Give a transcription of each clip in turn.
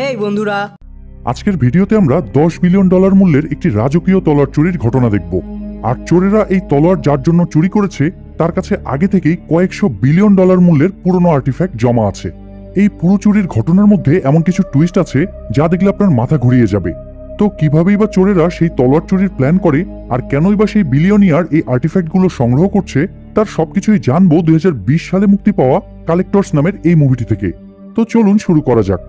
হেই বন্ধুরা, আজকের ভিডিওতে আমরা $10 বিলিয়ন মূল্যের একটি রাজকীয় তলোয়ার চুরির ঘটনা দেখব। আর চোরেরা এই তলোয়ার যার জন্য চুরি করেছে তার কাছে আগে থেকেই কয়েকশো বিলিয়ন ডলার মূল্যের পুরনো আর্টিফ্যাক্ট জমা আছে। এই পুরো চুরির ঘটনার মধ্যে এমন কিছু টুইস্ট আছে যা দেখলে আপনার মাথা ঘুরিয়ে যাবে। তো কিভাবেই বা চোরেরা সেই তলোয়ার চুরির প্ল্যান করে আর কেনই বা সেই বিলিয়নিয়ার এই আর্টিফ্যাক্টগুলো সংগ্রহ করছে তার সবকিছুই জানবো 2020 সালে মুক্তি পাওয়া কালেক্টরস নামের এই মুভিটি থেকে। তো চলুন শুরু করা যাক।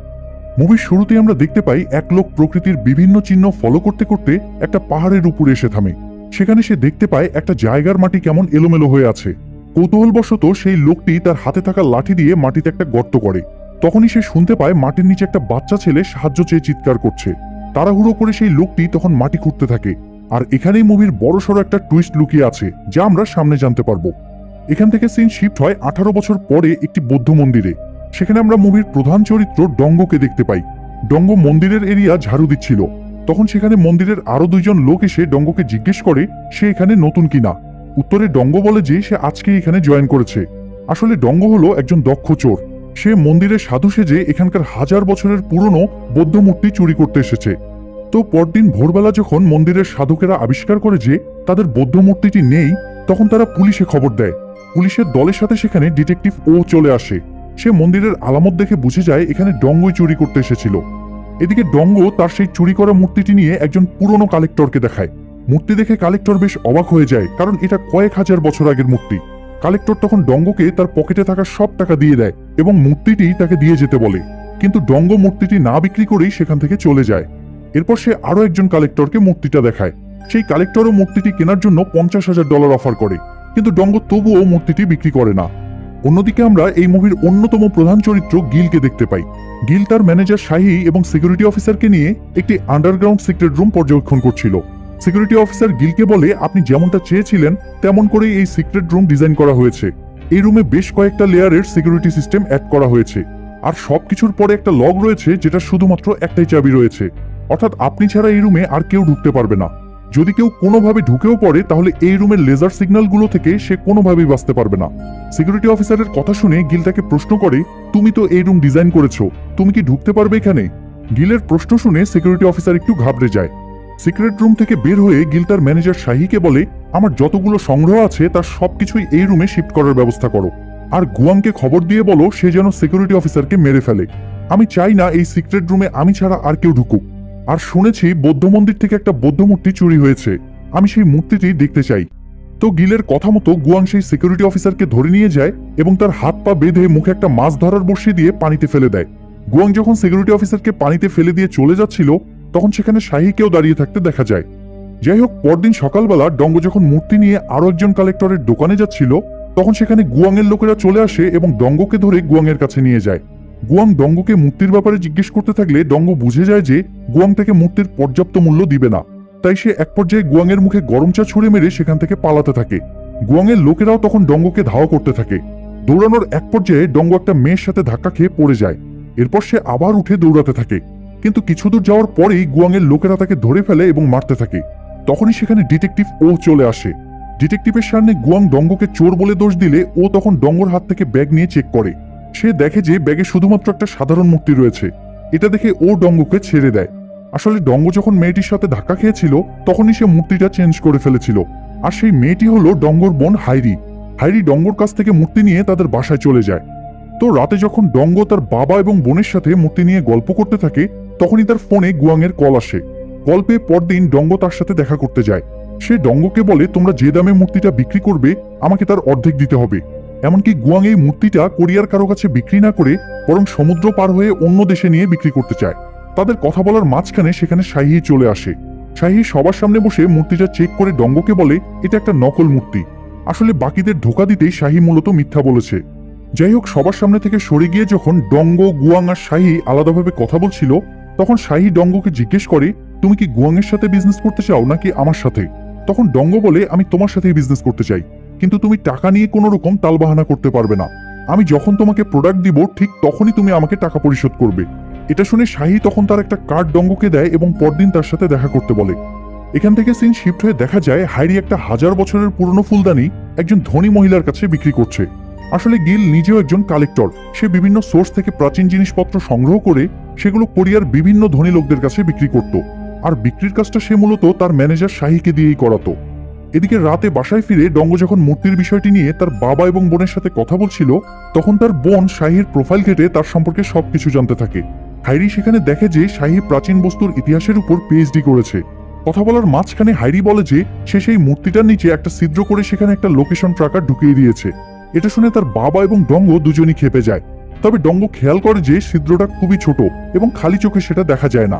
মুভির শুরুতে আমরা দেখতে পাই এক লোক প্রকৃতির বিভিন্ন চিহ্ন ফলো করতে করতে একটা পাহাড়ের উপরে এসে থামে। সেখানে সে দেখতে পায় একটা জায়গার মাটি কেমন এলোমেলো হয়ে আছে। কৌতূহলবশত সেই লোকটি তার হাতে থাকা লাঠি দিয়ে মাটিতে একটা গর্ত করে। তখনই সে শুনতে পায় মাটির নিচে একটা বাচ্চা ছেলে সাহায্য চেয়ে চিৎকার করছে। তাড়াহুড়ো করে সেই লোকটি তখন মাটি খুঁড়তে থাকে। আর এখানেই মুভির বড়সড় একটা টুইস্ট লুকিয়ে আছে যা আমরা সামনে জানতে পারবো। এখান থেকে সিন শিফট হয় 18 বছর পরে একটি বৌদ্ধ মন্দিরে। সেখানে আমরা মুভির প্রধান চরিত্র ডঙ্গকে দেখতে পাই। ডঙ্গ মন্দিরের এরিয়া ঝাড়ু দিচ্ছিল। তখন সেখানে মন্দিরের আরো দুইজন লোক এসে ডঙ্গকে জিজ্ঞেস করে সে এখানে নতুন কিনা। উত্তরে ডঙ্গ বলে যে সে আজকে এখানে জয়েন করেছে। আসলে ডঙ্গ হলো একজন দক্ষ চোর। সে মন্দিরের সাধু সেজে এখানকার 1000 বছরের পুরনো বৌদ্ধ মূর্তি চুরি করতে এসেছে। তো পরদিন ভোরবেলা যখন মন্দিরের সাধুকেরা আবিষ্কার করে যে তাদের বৌদ্ধ মূর্তিটি নেই, তখন তারা পুলিশে খবর দেয়। পুলিশের দলের সাথে সেখানে ডিটেকটিভ ও চলে আসে। সে মন্দিরের আলামত দেখে বুঝে যায় এখানে ডঙ্গই চুরি করতে এসেছিল। এদিকে ডঙ্গ তার সেই চুরি করা মূর্তিটি নিয়ে একজন পুরনো কালেক্টরকে দেখায়। মূর্তি দেখে কালেক্টর বেশ অবাক হয়ে যায়, কারণ এটা কয়েক হাজার বছর আগের মূর্তি। কালেক্টর তখন ডঙ্গকে তার পকেটে থাকা সব টাকা দিয়ে দেয় এবং মূর্তিটি তাকে দিয়ে যেতে বলে। কিন্তু ডঙ্গ মূর্তিটি না বিক্রি করেই সেখান থেকে চলে যায়। এরপর সে আরো একজন কালেক্টরকে মূর্তিটা দেখায়। সেই কালেক্টরও মূর্তিটি কেনার জন্য $50,000 অফার করে, কিন্তু ডঙ্গ তবুও মূর্তিটি বিক্রি করে না। অন্যদিকে আমরা এই মুভির অন্যতম প্রধান চরিত্র গিলকে দেখতে পাই। গিল তার ম্যানেজার শাহি এবং সিকিউরিটি অফিসারকে নিয়ে একটি আন্ডারগ্রাউন্ড সিক্রেট রুম পর্যবেক্ষণ করছিল। সিকিউরিটি অফিসার গিলকে বলে, আপনি যেমনটা চেয়েছিলেন তেমন করেই এই সিক্রেট রুম ডিজাইন করা হয়েছে। এই রুমে বেশ কয়েকটা লেয়ারের সিকিউরিটি সিস্টেম অ্যাড করা হয়েছে। আর সবকিছুর পরে একটা লক রয়েছে যেটা শুধুমাত্র একটাই চাবি রয়েছে। অর্থাৎ আপনি ছাড়া এই রুমে আর কেউ ঢুকতে পারবে না। যদি কেউ কোনোভাবে ঢুকেও পড়ে তাহলে এই রুমের লেজার সিগন্যালগুলো থেকে সে কোনোভাবেই বাঁচতে পারবে না। সিকিউরিটি অফিসারের কথা শুনে গিল তাকে প্রশ্ন করে, তুমি তো এই রুম ডিজাইন করেছো, তুমি কি ঢুকতে পারবে এখানে? গিলের প্রশ্ন শুনে সিকিউরিটি অফিসার একটু ঘাবড়ে যায়। সিক্রেট রুম থেকে বের হয়ে গিল তার ম্যানেজার শাহিকে বলে, আমার যতগুলো সংগ্রহ আছে তার সবকিছুই এই রুমে শিফট করার ব্যবস্থা করো। আর গুয়াংকে খবর দিয়ে বলো সে যেন সিকিউরিটি অফিসারকে মেরে ফেলে। আমি চাই না এই সিক্রেট রুমে আমি ছাড়া আর কেউ ঢুকুক। আর শুনেছি বৌদ্ধ মন্দির থেকে একটা বৌদ্ধ মূর্তি চুরি হয়েছে, আমি সেই মূর্তিটি দেখতে চাই। তো গিলের কথা মতো গুয়াং সেই সিকিউরিটি অফিসারকে ধরে নিয়ে যায় এবং তার হাত পা বেঁধে মুখে একটা মাছ ধরার বড়শি দিয়ে পানিতে ফেলে দেয়। গুয়াং যখন সিকিউরিটি অফিসারকে পানিতে ফেলে দিয়ে চলে যাচ্ছিল তখন সেখানে শাহিকেও দাঁড়িয়ে থাকতে দেখা যায়। যাই হোক, পরদিন সকালবেলা ডঙ্গ যখন মূর্তি নিয়ে আরো একজন কালেক্টরের দোকানে যাচ্ছিল তখন সেখানে গুয়াংয়ের লোকেরা চলে আসে এবং ডঙ্গকে ধরে গুয়াংয়ের কাছে নিয়ে যায়। গুয়াং ডঙ্গকে মূর্তির ব্যাপারে জিজ্ঞেস করতে থাকলে ডঙ্গ বুঝে যায় যে গুয়াং তাকে মূর্তির পর্যাপ্ত মূল্য দিবে না। তাই সে এক পর্যায়ে গুয়াংয়ের মুখে গরম চা ছুঁড়ে মেরে সেখান থেকে পালাতে থাকে। গুয়াংয়ের লোকেরাও তখন ডঙ্গকে ধাওয়া করতে থাকে। দৌড়ানোর এক পর্যায়ে ডঙ্গ একটা মেয়ের সাথে ধাক্কা খেয়ে পড়ে যায়। এরপর সে আবার উঠে দৌড়াতে থাকে, কিন্তু কিছু দূর যাওয়ার পরেই গুয়াংয়ের লোকেরা তাকে ধরে ফেলে এবং মারতে থাকে। তখনই সেখানে ডিটেকটিভ ও চলে আসে। ডিটেকটিভের সামনে গুয়াং ডঙ্গকে চোর বলে দোষ দিলে ও তখন ডঙ্গর হাত থেকে ব্যাগ নিয়ে চেক করে। সে দেখে যে ব্যাগে শুধুমাত্র একটা সাধারণ মূর্তি রয়েছে। এটা দেখে ও ডঙ্গকে ছেড়ে দেয়। আসলে ডঙ্গ যখন মেয়েটির সাথে ধাক্কা খেয়েছিল তখনই সে মূর্তিটা চেঞ্জ করে ফেলেছিল। আর সেই মেয়েটি হলো ডঙ্গর বোন হাইরি। হাইরি ডঙ্গর কাছ থেকে মূর্তি নিয়ে তাদের বাসায় চলে যায়। তো রাতে যখন ডঙ্গ তার বাবা এবং বোনের সাথে মূর্তি নিয়ে গল্প করতে থাকে তখনই তার ফোনে গুয়াংয়ের কল আসে। কল পেয়ে পরদিন ডঙ্গ তার সাথে দেখা করতে যায়। সে ডঙ্গকে বলে, তোমরা যে দামে মূর্তিটা বিক্রি করবে আমাকে তার অর্ধেক দিতে হবে। এমনকি গুয়াং এই মূর্তিটা কোরিয়ার কারো কাছে বিক্রি না করে বরং সমুদ্র পার হয়ে অন্য দেশে নিয়ে বিক্রি করতে চায়। তাদের কথা বলার মাঝখানে সেখানে শাহি চলে আসে। শাহি সবার সামনে বসে মূর্তিটা চেক করে ডঙ্গকে বলে এটা একটা নকল মূর্তি। আসলে বাকিদের ধোঁকা দিতেই শাহি মূলত মিথ্যা বলেছে। যাই হোক, সবার সামনে থেকে সরে গিয়ে যখন ডঙ্গ, গুয়াং আর শাহি আলাদাভাবে কথা বলছিল তখন শাহি ডঙ্গকে জিজ্ঞেস করে, তুমি কি গুয়াংয়ের সাথে বিজনেস করতে চাও নাকি আমার সাথে? তখন ডঙ্গ বলে, আমি তোমার সাথেই বিজনেস করতে চাই, কিন্তু তুমি টাকা নিয়ে কোনো রকম তালবাহানা করতে পারবে না। আমি যখন তোমাকে প্রোডাক্ট দিব ঠিক তখনই তুমি আমাকে টাকা পরিশোধ করবে। এটা শুনে শাহি তখন তার একটা কার্ড ডঙ্গকে দেয় এবং পরদিন তার সাথে দেখা করতে বলে। এখান থেকে সিন শিফট হয়ে দেখা যায় হাইরি একটা 1000 বছরের পুরনো ফুলদানি একজন ধনী মহিলার কাছে বিক্রি করছে। আসলে গিল নিজেও একজন কালেক্টর। সে বিভিন্ন সোর্স থেকে প্রাচীন জিনিসপত্র সংগ্রহ করে সেগুলো কোরিয়ার বিভিন্ন ধনী লোকদের কাছে বিক্রি করত, আর বিক্রির কাজটা সে মূলত তার ম্যানেজার শাহিকে দিয়েই করাতো। এদিকে রাতে বাসায় ফিরে ডঙ্গ যখন মূর্তির বিষয়টি নিয়ে তার বাবা এবং বোনের সাথে কথা বলছিল, তখন তার বোন শাহির প্রোফাইল ঘেটে তার সম্পর্কে সবকিছু জানতে থাকে। হাইরি সেখানে দেখে যে শাহি প্রাচীন বস্তুর ইতিহাসের উপর পিএইচডি করেছে। কথা বলার মাঝখানে হাইরি বলে যে সে সেই মূর্তিটার নিচে একটা ছিদ্র করে সেখানে একটা লোকেশন ট্র্যাকার ঢুকিয়ে দিয়েছে। এটা শুনে তার বাবা এবং ডঙ্গ দুজনই ক্ষেপে যায়। তবে ডঙ্গ খেয়াল করে যে ছিদ্রটা খুবই ছোট এবং খালি চোখে সেটা দেখা যায় না।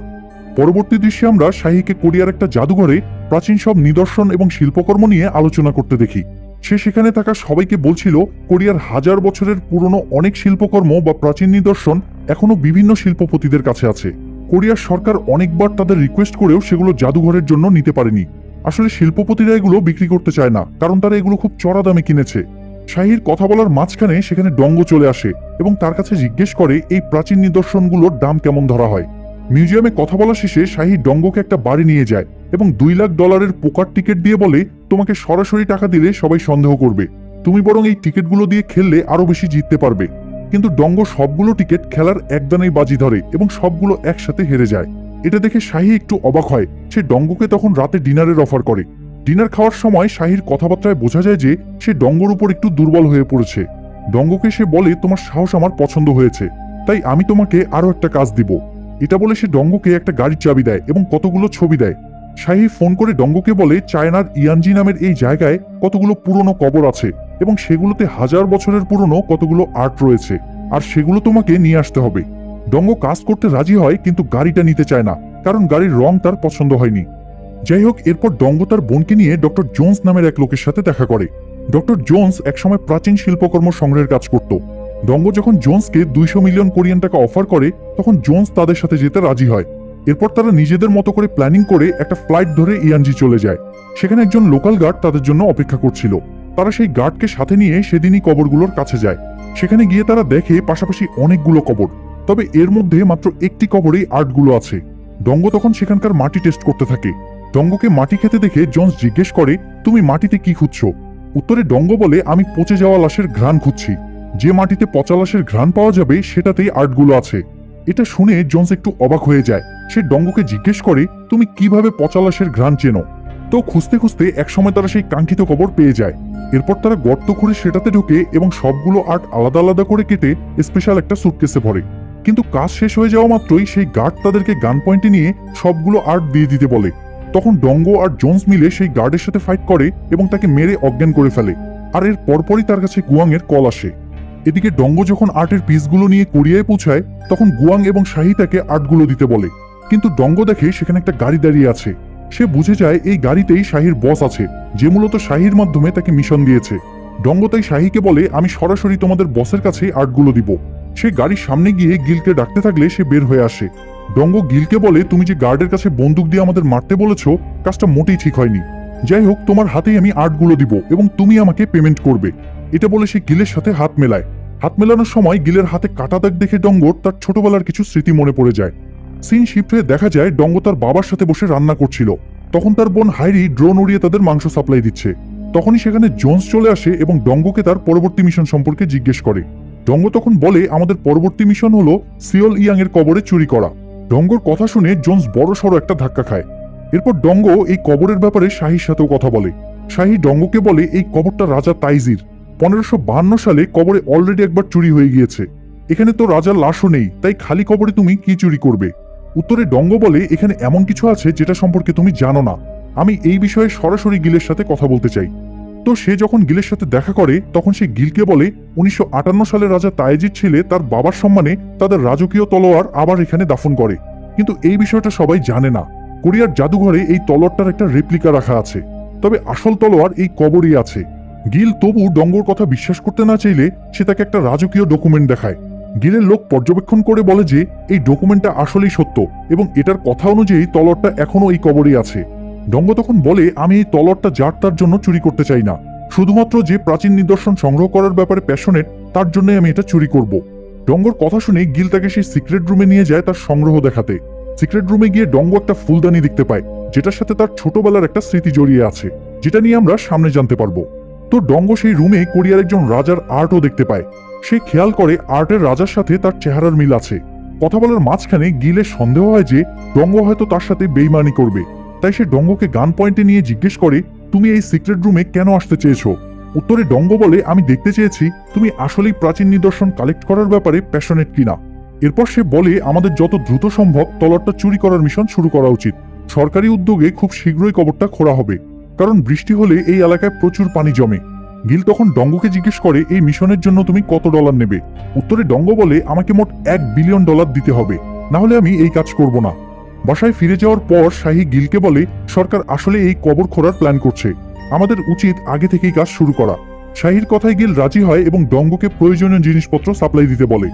পরবর্তী দৃশ্যে আমরা শাহিকে কোরিয়ার একটা জাদুঘরে প্রাচীন সব নিদর্শন এবং শিল্পকর্ম নিয়ে আলোচনা করতে দেখি। সে সেখানে থাকা সবাইকে বলছিল কোরিয়ার হাজার বছরের পুরনো অনেক শিল্পকর্ম বা প্রাচীন নিদর্শন এখনো বিভিন্ন শিল্পপতিদের কাছে আছে। কোরিয়ার সরকার অনেকবার তাদের রিকোয়েস্ট করেও সেগুলো জাদুঘরের জন্য নিতে পারেনি। আসলে শিল্পপতিরা এগুলো বিক্রি করতে চায় না, কারণ তারা এগুলো খুব চড়া দামে কিনেছে। শাহির কথা বলার মাঝখানে সেখানে ডঙ্গ চলে আসে এবং তার কাছে জিজ্ঞেস করে এই প্রাচীন নিদর্শনগুলোর দাম কেমন ধরা হয়। মিউজিয়ামে কথা বলা শেষে শাহি ডঙ্গকে একটা বাড়ি নিয়ে যায় এবং $2 লাখ পোকার টিকিট দিয়ে বলে, তোমাকে সরাসরি টাকা দিলে সবাই সন্দেহ করবে, তুমি বরং এই টিকিটগুলো দিয়ে খেললে আরো বেশি জিততে পারবে। কিন্তু ডঙ্গ সবগুলো টিকিট খেলার একদানেই বাজি ধরে এবং সবগুলো একসাথে হেরে যায়। এটা দেখে শাহি একটু অবাক হয়। সে ডঙ্গকে তখন রাতে ডিনারের অফার করে। ডিনার খাওয়ার সময় শাহির কথাবার্তায় বোঝা যায় যে সে ডঙ্গর উপর একটু দুর্বল হয়ে পড়েছে। ডঙ্গকে সে বলে, তোমার সাহস আমার পছন্দ হয়েছে, তাই আমি তোমাকে আরো একটা কাজ দিব। এটা বলে সে ডঙ্গকে একটা গাড়ির চাবি দেয় এবং কতগুলো ছবি দেয়। শাহি ফোন করে ডঙ্গকে বলে চায়নার ইয়ানজি নামের এই জায়গায় কতগুলো পুরনো কবর আছে এবং সেগুলোতে হাজার বছরের পুরনো কতগুলো আর্ট রয়েছে, আর সেগুলো তোমাকে নিয়ে আসতে হবে। ডঙ্গ কাজ করতে রাজি হয়, কিন্তু গাড়িটা নিতে চায় না, কারণ গাড়ির রং তার পছন্দ হয়নি। যাই হোক, এরপর ডঙ্গ তার বোনকে নিয়ে ডক্টর জোন্স নামের এক লোকের সাথে দেখা করে। ডক্টর জোন্স একসময় প্রাচীন শিল্পকর্ম সংগ্রহের কাজ করত। ডঙ্গ যখন জোন্সকে 200 মিলিয়ন কোরিয়ান টাকা অফার করে, তখন জোন্স তাদের সাথে যেতে রাজি হয়। এরপর তারা নিজেদের মতো করে প্ল্যানিং করে একটা ফ্লাইট ধরে ইয়ানজি চলে যায়। সেখানে একজন লোকাল গার্ড তাদের জন্য অপেক্ষা করছিল। তারা সেই গার্ডকে সাথে নিয়ে সেদিনই কবরগুলোর কাছে যায়। সেখানে গিয়ে তারা দেখে পাশাপাশি অনেকগুলো কবর, তবে এর মধ্যে মাত্র একটি কবরেই আর্টগুলো আছে। ডঙ্গ তখন সেখানকার মাটি টেস্ট করতে থাকে। ডঙ্গকে মাটি খেতে দেখে জোন্স জিজ্ঞেস করে, তুমি মাটিতে কি খুঁজছো? উত্তরে ডঙ্গ বলে, আমি পচে যাওয়া লাশের ঘ্রাণ খুঁজছি। যে মাটিতে পচা লাশের ঘ্রাণ পাওয়া যাবে সেটাতেই আর্টগুলো আছে। এটা শুনে জোন্স একটু অবাক হয়ে যায়। সে ডঙ্গকে জিজ্ঞেস করে, তুমি কিভাবে পচা লাশের ঘ্রাণ চেনো? তো খুঁজতে খুঁজতে একসময় তারা সেই কাঙ্ক্ষিত কবর পেয়ে যায়। এরপর তারা গর্ত করে সেটাতে ঢুকে এবং সবগুলো আর্ট আলাদা আলাদা করে কেটে স্পেশাল একটা সুটকেসে ভরে। কিন্তু কাজ শেষ হয়ে যাওয়া মাত্রই সেই গার্ড তাদেরকে গান পয়েন্টে নিয়ে সবগুলো আর্ট দিয়ে দিতে বলে। তখন ডঙ্গ আর জোন্স মিলে সেই গার্ডের সাথে ফাইট করে এবং তাকে মেরে অজ্ঞান করে ফেলে। আর এর পরপরই তার কাছে গুয়াং এর কল আসে। এদিকে ডঙ্গ যখন আর্টের পিসগুলো নিয়ে কোরিয়ায় পৌঁছায়, তখন গুয়াং এবং শাহি তাকে আর্টগুলো দিতে বলে। কিন্তু ডঙ্গ দেখে সেখানে একটা গাড়ি দাঁড়িয়ে আছে। সে বুঝে যায় এই গাড়িতেই শাহির বস আছে, যে মূলত শাহির মাধ্যমে তাকে মিশন দিয়েছে। ডঙ্গ তাই শাহিকে বলে, আমি সরাসরি তোমাদের বসের কাছে আর্টগুলো দিব। সে গাড়ির সামনে গিয়ে গিলকে ডাকতে থাকলে সে বের হয়ে আসে। ডঙ্গ গিলকে বলে, তুমি যে গার্ডের কাছে বন্দুক দিয়ে আমাদের মারতে বলেছো, কাজটা মোটেই ঠিক হয়নি। যাই হোক, তোমার হাতেই আমি আর্টগুলো দিব এবং তুমি আমাকে পেমেন্ট করবে। এটা বলে সে গিলের সাথে হাত মেলায়। হাত মেলানোর সময় গিলের হাতে কাটা দাগ দেখে ডঙ্গর তার ছোটবেলার কিছু স্মৃতি মনে পড়ে যায়। সিন শিফট হয়ে দেখা যায় ডঙ্গ তার বাবার সাথে বসে রান্না করছিল। তখন তার বোন হাইরি ড্রোন উড়িয়ে তাদের মাংস সাপ্লাই দিচ্ছে। তখনই সেখানে জোন্স চলে আসে এবং ডঙ্গকে তার পরবর্তী মিশন সম্পর্কে জিজ্ঞেস করে। ডঙ্গ তখন বলে, আমাদের পরবর্তী মিশন হলো সিওল ইয়াং এর কবরে চুরি করা। ডঙ্গর কথা শুনে জোন্স বড় সড়ো একটা ধাক্কা খায়। এরপর ডঙ্গ এই কবরের ব্যাপারে শাহির সাথেও কথা বলে। শাহি ডঙ্গকে বলে, এই কবরটা রাজা তাইজির। 1552 সালে কবরে অলরেডি একবার চুরি হয়ে গিয়েছে। এখানে তো রাজার লাশও নেই, তাই খালি কবরে তুমি কি চুরি করবে? উত্তরে ডঙ্গ বলে, এখানে এমন কিছু আছে যেটা সম্পর্কে তুমি জানো না। আমি এই বিষয়ে সরাসরি গিলের সাথে কথা বলতে চাই। তো সে যখন গিলের সাথে দেখা করে, তখন সে গিলকে বলে 1958 সালে রাজা তাইজির ছেলে তার বাবার সম্মানে তাদের রাজকীয় তলোয়ার আবার এখানে দাফন করে। কিন্তু এই বিষয়টা সবাই জানে না। কোরিয়ার জাদুঘরে এই তলোয়ারটার একটা রেপ্লিকা রাখা আছে, তবে আসল তলোয়ার এই কবরই আছে। গিল তবু ডঙ্গর কথা বিশ্বাস করতে না চাইলে সে তাকে একটা রাজকীয় ডকুমেন্ট দেখায়। গিলের লোক পর্যবেক্ষণ করে বলে যে এই ডকুমেন্টটা আসলেই সত্য এবং এটার কথা অনুযায়ী তলোয়ারটা এখনো এই কবরেই আছে। ডঙ্গ তখন বলে, আমি এই তলোয়ারটা যার তার জন্য চুরি করতে চাই না, শুধুমাত্র যে প্রাচীন নিদর্শন সংগ্রহ করার ব্যাপারে প্যাশনেট তার জন্যই আমি এটা চুরি করব। ডঙ্গর কথা শুনে গিল তাকে সেই সিক্রেট রুমে নিয়ে যায় তার সংগ্রহ দেখাতে। সিক্রেট রুমে গিয়ে ডঙ্গ একটা ফুলদানি দেখতে পায়, যেটার সাথে তার ছোটবেলার একটা স্মৃতি জড়িয়ে আছে, যেটা নিয়ে আমরা সামনে জানতে পারবো। তো ডঙ্গ সেই রুমে কোরিয়ার একজন রাজার আর্টও দেখতে পায়। সে খেয়াল করে আর্টের রাজার সাথে তার চেহারার মিল আছে। কথা বলার মাঝখানে গিলের সন্দেহ হয় যে ডঙ্গ হয়তো তার সাথে বেইমানি করবে, তাই সে ডঙ্গকে গান পয়েন্টে নিয়ে জিজ্ঞেস করে, তুমি এই সিক্রেট রুমে কেন আসতে চেয়েছো? উত্তরে ডঙ্গ বলে, আমি দেখতে চেয়েছি তুমি আসলেই প্রাচীন নিদর্শন কালেক্ট করার ব্যাপারে প্যাশনেট কিনা। এরপর সে বলে, আমাদের যত দ্রুত সম্ভব তলোয়ারটা চুরি করার মিশন শুরু করা উচিত। সরকারি উদ্যোগে খুব শীঘ্রই কবরটা খোঁড়া হবে, কারণ বৃষ্টি হলে এই এলাকায় প্রচুর পানি জমে। গিল তখন ডঙ্গকে জিজ্ঞেস করে, এই মিশনের জন্য তুমি কত ডলার নেবে? উত্তরে ডঙ্গ বলে, আমাকে মোট $1 বিলিয়ন দিতে হবে, না হলে আমি এই কাজ করব না। বাসায় ফিরে যাওয়ার পর শাহি গিলকে বলে, সরকার আসলে এই কবর খোঁড়ার প্ল্যান করছে, আমাদের উচিত আগে থেকেই কাজ শুরু করা। শাহির কথায় গিল রাজি হয় এবং ডঙ্গকে প্রয়োজনীয় জিনিসপত্র সাপ্লাই দিতে বলে।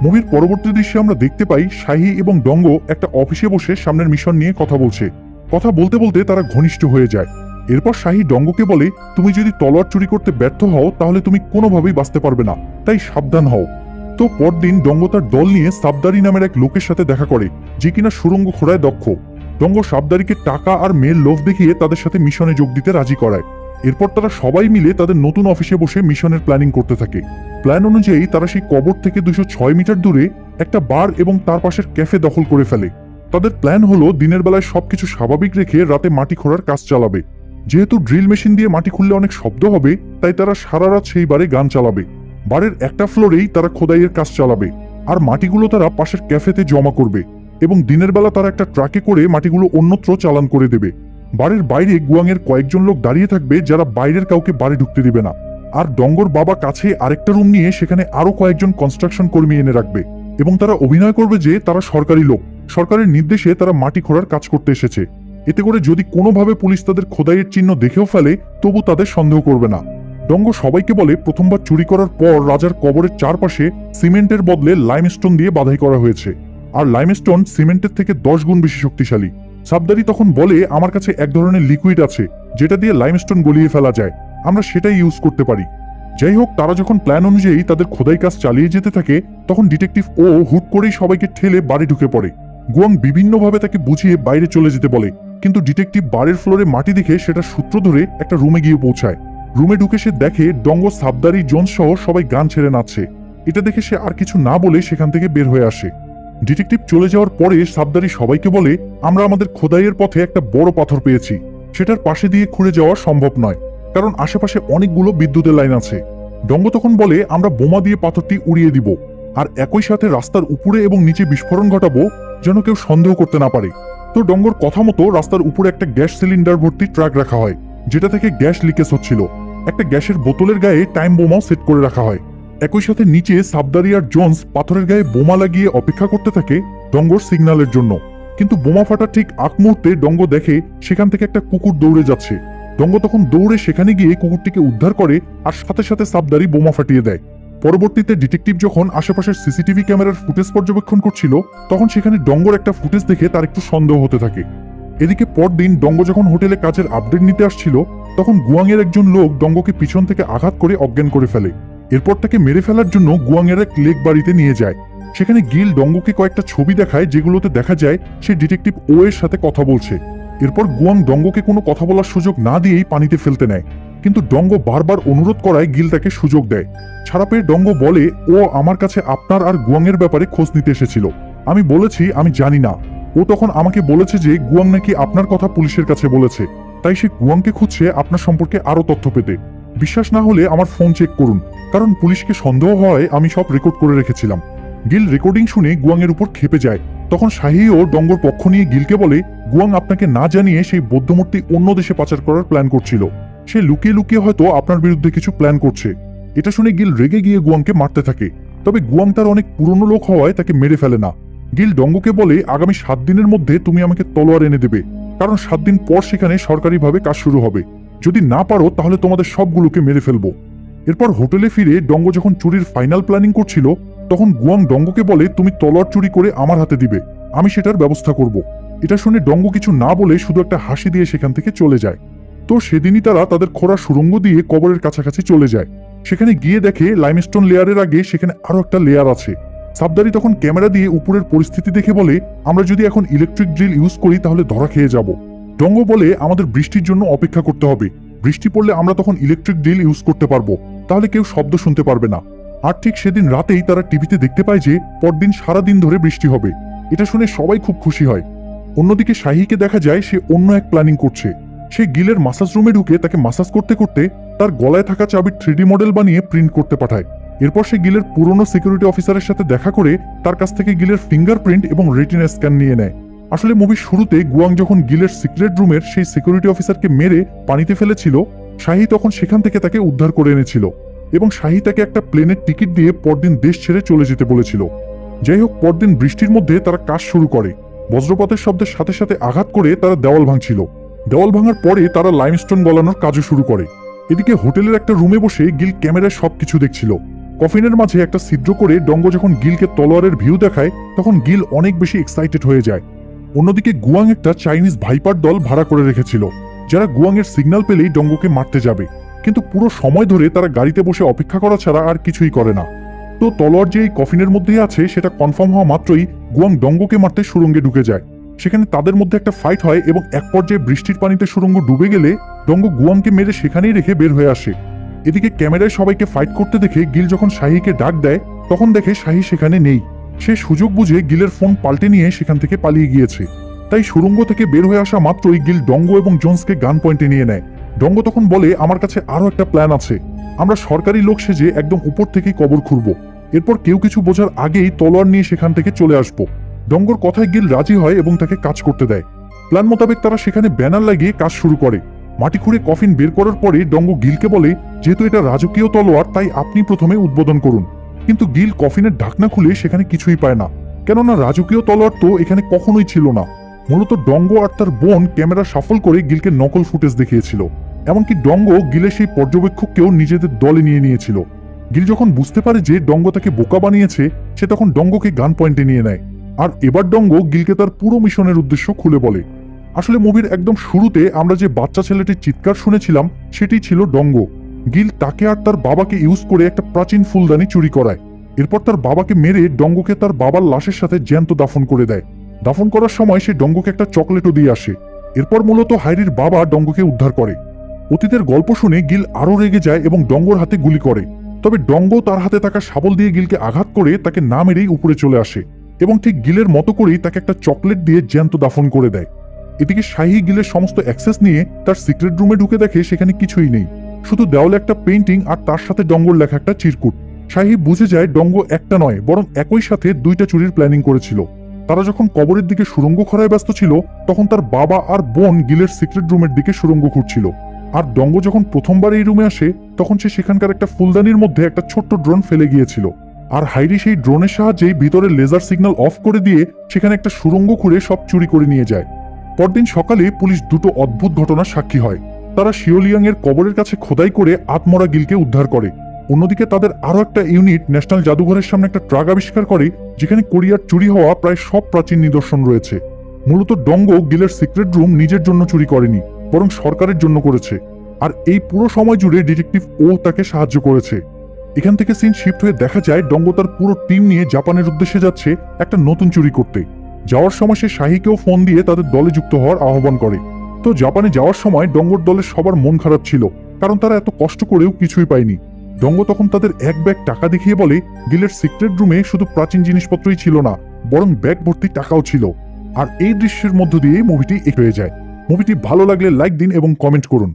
মুভির পরবর্তী দৃশ্যে আমরা দেখতে পাই শাহি এবং ডঙ্গ একটা অফিসে বসে সামনের মিশন নিয়ে কথা বলছে। কথা বলতে বলতে তারা ঘনিষ্ঠ হয়ে যায়। এরপর শাহি ডঙ্গকে বলে, তুমি যদি তলোয়ার চুরি করতে ব্যর্থ হও তাহলে তুমি কোনোভাবেই বাঁচতে পারবে না, তাই সাবধান হও। তো পরদিন ডঙ্গ তার দল নিয়ে সাবদারি নামের এক লোকের সাথে দেখা করে, যে কিনা সুড়ঙ্গ খোঁড়ায় দক্ষ। ডঙ্গ সাবদারিকে টাকা আর মেয়ের লোভ দেখিয়ে তাদের সাথে মিশনে যোগ দিতে রাজি করায়। এরপর তারা সবাই মিলে তাদের নতুন অফিসে বসে মিশনের প্ল্যানিং করতে থাকে। প্ল্যান অনুযায়ী তারা সেই কবর থেকে 206 মিটার দূরে একটা বার এবং তার পাশের ক্যাফে দখল করে ফেলে। তাদের প্ল্যান হলো দিনের বেলায় সবকিছু স্বাভাবিক রেখে রাতে মাটি খোঁড়ার কাজ চালাবে। যেহেতু ড্রিল মেশিন দিয়ে মাটি খুললে অনেক শব্দ হবে, তাই তারা সারা রাত সেই বারে গান চালাবে। বারের একটা ফ্লোরেই তারা খোদাইয়ের কাজ চালাবে, আর মাটিগুলো তারা পাশের ক্যাফেতে জমা করবে এবং দিনের বেলা তারা একটা ট্রাকে করে মাটিগুলো অন্যত্র চালান করে দেবে। বাড়ির বাইরে গুয়াংয়ের কয়েকজন লোক দাঁড়িয়ে থাকবে, যারা বাইরের কাউকে বাড়ি ঢুকতে দিবে না। আর ডঙ্গর বাবা কাছে আরেকটা রুম নিয়ে সেখানে আরো কয়েকজন কনস্ট্রাকশন কর্মী এনে রাখবে এবং তারা অভিনয় করবে যে তারা সরকারি লোক, সরকারের নির্দেশে তারা মাটি খোঁড়ার কাজ করতে এসেছে। এতে করে যদি কোনোভাবে পুলিশ তাদের খোদাইয়ের চিহ্ন দেখেও ফেলে, তবু তাদের সন্দেহ করবে না। ডঙ্গ সবাইকে বলে, প্রথমবার চুরি করার পর রাজার কবরের চারপাশে সিমেন্টের বদলে লাইমস্টোন দিয়ে বাধাই করা হয়েছে, আর লাইমস্টোন সিমেন্টের থেকে 10 গুণ বেশি শক্তিশালী। সাবদারি তখন বলে, আমার কাছে এক ধরনের লিকুইড আছে যেটা দিয়ে লাইমস্টোন গলিয়ে ফেলা যায়, আমরা সেটাই ইউজ করতে পারি। যাই হোক, তারা যখন প্ল্যান অনুযায়ী তাদের খোদাই কাজ চালিয়ে যেতে থাকে, তখন ডিটেকটিভ ও হুট করেই সবাইকে ঠেলে বাড়ি ঢুকে পড়ে। গুয়াং বিভিন্নভাবে তাকে বুঝিয়ে বাইরে চলে যেতে বলে, কিন্তু ডিটেকটিভ বারের ফ্লোরে মাটি দেখে সেটা সূত্র ধরে একটা রুমে গিয়ে পৌঁছায়। রুমে ঢুকে সে দেখে ডঙ্গ, সাবদারি, জোন্স সহ সবাই গান ছেড়ে নাচছে। এটা দেখে সে আর কিছু না বলে সেখান থেকে বের হয়ে আসে। ডিটেকটিভ চলে যাওয়ার পরে সাবদারি সবাইকে বলে, আমরা আমাদের খোদাইয়ের পথে একটা বড় পাথর পেয়েছি, সেটার পাশে দিয়ে খুঁড়ে যাওয়া সম্ভব নয়, কারণ আশেপাশে অনেকগুলো বিদ্যুতের লাইন আছে। ডঙ্গ তখন বলে, আমরা বোমা দিয়ে পাথরটি উড়িয়ে দিব, আর একই সাথে রাস্তার উপরে এবং নিচে বিস্ফোরণ ঘটাবো, যেন কেউ সন্দেহ করতে না পারে। তো ডঙ্গর কথা মতো রাস্তার উপরে একটা গ্যাস সিলিন্ডার ভর্তি ট্রাক রাখা হয়, যেটা থেকে গ্যাস লিকেজ হচ্ছিল। একটা গ্যাসের বোতলের গায়ে টাইম বোমাও সেট করে রাখা হয়। একই সাথে নিচে সাবদারি আর জোন্স পাথরের গায়ে বোমা লাগিয়ে অপেক্ষা করতে থাকে ডঙ্গর সিগন্যালের জন্য। কিন্তু বোমা ফাটার ঠিক আগ মুহূর্তে ডঙ্গ দেখে সেখান থেকে একটা কুকুর দৌড়ে যাচ্ছে। ডঙ্গ তখন দৌড়ে সেখানে গিয়ে কুকুরটিকে উদ্ধার করে, আর সাথে সাথে সাবদারি বোমা ফাটিয়ে দেয়। পরবর্তীতে ডিটেকটিভ যখন আশেপাশের সিসিটিভি ক্যামেরার ফুটেজ পর্যবেক্ষণ করছিল, তখন সেখানে ডঙ্গর একটা ফুটেজ দেখে তার একটু সন্দেহ হতে থাকে। এদিকে পরদিন ডঙ্গ যখন হোটেলে কাজের আপডেট নিতে আসছিল, তখন গুয়াংয়ের একজন লোক ডঙ্গকে পিছন থেকে আঘাত করে অজ্ঞান করে ফেলে। এরপর তাকে মেরে ফেলার জন্য গুয়াংয়ের এক লেক বাড়িতে নিয়ে যায়। সেখানে গিল ডঙ্গকে কয়েকটা ছবি দেখায়, যেগুলোতে দেখা যায় সে ডিটেকটিভ ও এর সাথে কথা বলছে। এরপর গুয়াং ডঙ্গকে কোনো কথা বলার সুযোগ না দিয়েই পানিতে ফেলতে নেয়, কিন্তু ডঙ্গ বারবার অনুরোধ করায় গিল তাকে সুযোগ দেয়। ছাড়া পেয়ে ডঙ্গ বলে, ও আমার কাছে আপনার আর গুয়াংয়ের ব্যাপারে খোঁজ নিতে এসেছিল, আমি বলেছি আমি জানি না। ও তখন আমাকে বলেছে যে গুয়াং নাকি আপনার কথা পুলিশের কাছে বলেছে, তাই সে গুয়াংকে খুঁজছে আপনার সম্পর্কে আরো তথ্য পেতে। বিশ্বাস না হলে আমার ফোন চেক করুন, কারণ পুলিশকে সন্দেহ হয় আমি সব রেকর্ড করে রেখেছিলাম। গিল রেকর্ডিং শুনে গুয়াংয়ের উপর খেপে যায়। তখন শাহি ও ডঙ্গর পক্ষ নিয়ে গিলকে বলে, গুয়াং আপনাকে না জানিয়ে সেই বৌদ্ধমূর্তি অন্য দেশে পাচার করার প্ল্যান করছিল, সে লুকিয়ে লুকিয়ে হয়তো আপনার বিরুদ্ধে কিছু প্ল্যান করছে। এটা শুনে গিল রেগে গিয়ে গুয়াংকে মারতে থাকে, তবে গুয়াং তার অনেক পুরনো লোক হওয়ায় তাকে মেরে ফেলে না। গিল ডঙ্গকে বলে, আগামী 7 দিনের মধ্যে তুমি আমাকে তলোয়ার এনে দেবে, কারণ 7 দিন পর সেখানে সরকারিভাবে কাজ শুরু হবে। যদি না পারো তাহলে তোমাদের সবগুলোকে মেরে ফেলবো। এরপর হোটেলে ফিরে ডঙ্গ যখন চুরির ফাইনাল প্ল্যানিং করছিল, তখন গুয়াং ডঙ্গকে বলে, তুমি তলোয়ার চুরি করে আমার হাতে দিবে, আমি সেটার ব্যবস্থা করব। এটা শুনে ডঙ্গ কিছু না বলে শুধু একটা হাসি দিয়ে সেখান থেকে চলে যায়। তো সেদিনই তারা তাদের খোঁড়া সুড়ঙ্গ দিয়ে কবরের কাছাকাছি চলে যায়। সেখানে গিয়ে দেখে লাইমস্টোন লেয়ারের আগে সেখানে আরো একটা লেয়ার আছে। সাবদারি তখন ক্যামেরা দিয়ে উপরের পরিস্থিতি দেখে বলে, আমরা যদি এখন ইলেকট্রিক ড্রিল ইউজ করি তাহলে ধরা খেয়ে যাব। ডঙ্গ বলে, আমাদের বৃষ্টির জন্য অপেক্ষা করতে হবে, বৃষ্টি পড়লে আমরা তখন ইলেকট্রিক ড্রিল ইউজ করতে পারবো, তাহলে কেউ শব্দ শুনতে পারবে না। আর ঠিক সেদিন রাতেই তারা টিভিতে দেখতে পায় যে পরদিন সারাদিন ধরে বৃষ্টি হবে। এটা শুনে সবাই খুব খুশি হয়। অন্যদিকে শাহিকে দেখা যায় সে অন্য এক প্ল্যানিং করছে। সে গিলের মাসাজ রুমে ঢুকে তাকে মাসাজ করতে করতে তার গলায় থাকা চাবির 3D মডেল বানিয়ে প্রিন্ট করতে পাঠায়। এরপর সে গিলের পুরনো সিকিউরিটি অফিসারের সাথে দেখা করে তার কাছ থেকে গিলের ফিঙ্গারপ্রিন্ট এবং রেটিনা স্ক্যান নিয়ে নেয়। আসলে মুভির শুরুতে গুয়াং যখন গিলের সিক্রেট রুমের সেই সিকিউরিটি অফিসারকে মেরে পানিতে ফেলেছিল, শাহি তখন সেখান থেকে তাকে উদ্ধার করে এনেছিল এবং শাহি তাকে একটা প্লেনের টিকিট দিয়ে পরদিন দেশ ছেড়ে চলে যেতে বলেছিল। যাই হোক, পরদিন বৃষ্টির মধ্যে তারা কাজ শুরু করে। বজ্রপাতের শব্দের সাথে সাথে আঘাত করে তারা দেওয়াল ভাঙছিল। দেওয়াল ভাঙার পরে তারা লাইমস্টোন গলানোর কাজও শুরু করে। এদিকে হোটেলের একটা রুমে বসে গিল ক্যামেরায় সবকিছু দেখছিল। কফিনের মাঝে একটা ছিদ্র করে ডঙ্গো যখন গিলকে তলোয়ারের ভিউ দেখায় তখন গিল অনেক বেশি এক্সাইটেড হয়ে যায়। অন্যদিকে গুয়াং একটা চাইনিজ ভাইপার দল ভাড়া করে রেখেছিল, যারা গুয়াংয়ের সিগন্যাল পেলেই ডঙ্গোকে মারতে যাবে। কিন্তু পুরো সময় ধরে তারা গাড়িতে বসে অপেক্ষা করা ছাড়া আর কিছুই করে না। তো তলোয়ার যে এই কফিনের মধ্যেই আছে সেটা কনফার্ম হওয়া মাত্রই গুয়াং ডঙ্গোকে মারতে সুড়ঙ্গে ঢুকে যায়। সেখানে তাদের মধ্যে একটা ফাইট হয় এবং এক পর্যায়ে বৃষ্টির পানিতে সুড়ঙ্গ ডুবে গেলে ডঙ্গো গুয়াংকে মেরে সেখানেই রেখে বের হয়ে আসে। এদিকে ক্যামেরায় সবাইকে ফাইট করতে দেখে গিল যখন শাহিকে ডাক দেয় তখন দেখে শাহি সেখানে নেই। সে সুযোগ বুঝে গিলের ফোন পাল্টে নিয়ে সেখান থেকে পালিয়ে গিয়েছে। তাই সুড়ঙ্গ থেকে বের হয়ে আসা মাত্রই গিল ডঙ্গো এবং জোন্সকে গান পয়েন্টে নিয়ে নেয়। ডঙ্গো তখন বলে, আমার কাছে আরো একটা প্ল্যান আছে। আমরা সরকারি লোক সেজে একদম উপর থেকেই কবর খুঁড়ব, এরপর কেউ কিছু বোঝার আগেই তলোয়ার নিয়ে সেখান থেকে চলে আসব। ডঙ্গোর কথায় গিল রাজি হয় এবং তাকে কাজ করতে দেয়। প্ল্যান মোতাবেক তারা সেখানে ব্যানার লাগিয়ে কাজ শুরু করে। মাটি খুঁড়ে কফিন বের করার পরে ডঙ্গো গিলকে বলে, যেহেতু এটা রাজকীয় তলোয়ার তাই আপনি প্রথমে উদ্বোধন করুন। কিন্তু গিল কফিনের ঢাকনা খুলে সেখানে কিছুই পায় না, কেননা রাজকীয় তলোয়ার তো এখানে কখনোই ছিল না। মূলত ডঙ্গো আর তার বোন ক্যামেরা সাফল করে গিলকে নকল ফুটেজ দেখিয়েছিল। এমনকি ডঙ্গো গিলের সেই পর্যবেক্ষককেও নিজেদের দলে নিয়ে নিয়েছিল। গিল যখন বুঝতে পারে যে ডঙ্গো তাকে বোকা বানিয়েছে, সে তখন ডঙ্গোকে গান পয়েন্টে নিয়ে নেয়। আর এবার ডঙ্গো গিলকে তার পুরো মিশনের উদ্দেশ্য খুলে বলে। আসলে মুভির একদম শুরুতে আমরা যে বাচ্চা ছেলেটির চিৎকার শুনেছিলাম সেটি ছিল ডঙ্গো। গিল তাকে আর তার বাবাকে ইউজ করে একটা প্রাচীন ফুলদানি চুরি করায়। এরপর তার বাবাকে মেরে ডঙ্গোকে তার বাবার লাশের সাথে জ্যান্ত দাফন করে দেয়। দাফন করার সময় সে ডঙ্গোকে একটা চকলেটও দিয়ে আসে। এরপর মূলত হাইরির বাবা ডঙ্গোকে উদ্ধার করে। অতীতের গল্প শুনে গিল আরো রেগে যায় এবং ডঙ্গোর হাতে গুলি করে। তবে ডঙ্গো তার হাতে থাকা শাবল দিয়ে গিলকে আঘাত করে তাকে না মেরেই উপরে চলে আসে এবং ঠিক গিলের মতো করেই তাকে একটা চকলেট দিয়ে জ্যান্ত দাফন করে দেয়। এদিকে শাহি গিলের সমস্ত অ্যাক্সেস নিয়ে তার সিক্রেট রুমে ঢুকে দেখে সেখানে কিছুই নেই, শুধু দেওয়ালে একটা পেইন্টিং আর তার সাথে ডঙ্গোর লেখা একটা চিরকুট। শাহি বুঝে যায় ডঙ্গো একটা নয় বরং একই সাথে দুইটা চুরির প্ল্যানিং করেছিল। তারা যখন কবরের দিকে সুড়ঙ্গ খোঁড়ায় ব্যস্ত ছিল তখন তার বাবা আর বোন গিলের সিক্রেট রুমের দিকে সুড়ঙ্গ খুঁড়ছিল। আর ডঙ্গো যখন প্রথমবার এই রুমে আসে তখন সে সেখানকার একটা ফুলদানির মধ্যে একটা ছোট্ট ড্রোন ফেলে গিয়েছিল। আর হাইরি সেই ড্রোনের সাহায্যেই ভিতরে লেজার সিগন্যাল অফ করে দিয়ে সেখানে একটা সুড়ঙ্গ খুঁড়ে সব চুরি করে নিয়ে যায়। পরদিন সকালে পুলিশ দুটো অদ্ভুত ঘটনার সাক্ষী হয়। তারা শিওলিয়াং এর কবরের কাছে খোদাই করে আত্মরা গিলকে উদ্ধার করে। অন্যদিকে তাদের আরো একটা ইউনিট ন্যাশনাল জাদুঘরের সামনে একটা ট্রাক আবিষ্কার করে যেখানে কোরিয়ার চুরি হওয়া প্রায় সব প্রাচীন নিদর্শন রয়েছে। মূলত ডঙ্গো গিলের সিক্রেট রুম নিজের জন্য চুরি করেনি, বরং সরকারের জন্য করেছে। আর এই পুরো সময় জুড়ে ডিটেকটিভ ও তাকে সাহায্য করেছে। এখান থেকে সিন শিফট হয়ে দেখা যায় ডঙ্গো তার পুরো টিম নিয়ে জাপানের উদ্দেশ্যে যাচ্ছে একটা নতুন চুরি করতে। যাওয়ার সময় সে শাহিকেও ফোন দিয়ে তাদের দলে যুক্ত হওয়ার আহ্বান করে। তো জাপানে যাওয়ার সময় ডঙ্গোর দলের সবার মন খারাপ ছিল, কারণ তারা এত কষ্ট করেও কিছুই পায়নি। ডঙ্গো তখন তাদের এক ব্যাগ টাকা দেখিয়ে বলে গিলের সিক্রেট রুমে শুধু প্রাচীন জিনিসপত্রই ছিল না, বরং ব্যাগ ভর্তি টাকাও ছিল। আর এই দৃশ্যের মধ্য দিয়ে মুভিটি হয়ে যায়। মুভিটি ভালো লাগলে লাইক দিন এবং কমেন্ট করুন।